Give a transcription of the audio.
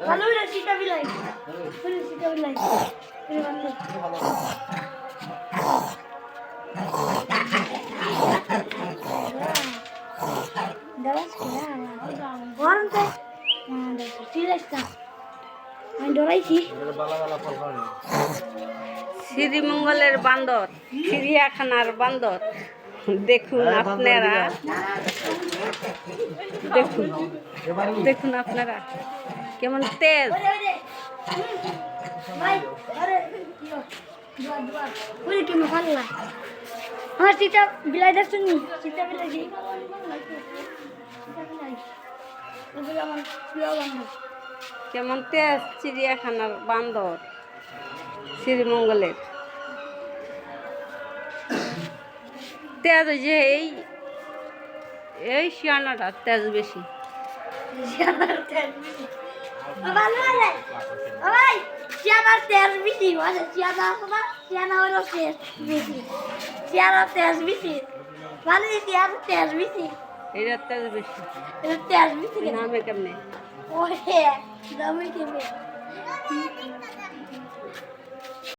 ভালো রে সিটা বিলাই পুরো সিটা বিলাই পুরো বান্দর দাঁড়াস না গরম তো চিলাইছা আমি ডরাইছি শ্রীমঙ্গলের বান্দর, চিড়িয়াখানার বান্দর। দেখুন আপনারা, দেখুন দেখুন আপনারা কেমন তেজ। ভাই আরে দুয়া দুয়া পুরো কি ভালো না আমার সিটা বিলাইটা শুনি সিটা বিলাই দি সিটা বিলাই ওগুলো আমার প্রিয় বান্দর কেমন তেজ চিড়িয়াখানার বান্দর শ্রীমঙ্গলের। তেজ ওই যে এই শিয়ানাটা তেজ বেশি। ভালো ভালো ভাই সিয়ানার তেজ বেশি মানে সিয়ানা আছে না সিয়ানা হলো তেজ বেশি সিয়ানার তেজ বেশি মানে সিয়ানার তেজ বেশি এইটার তেজ বেশি। এটা তেজ বেশি নামে কেমনে? ওহে দামি কেমনে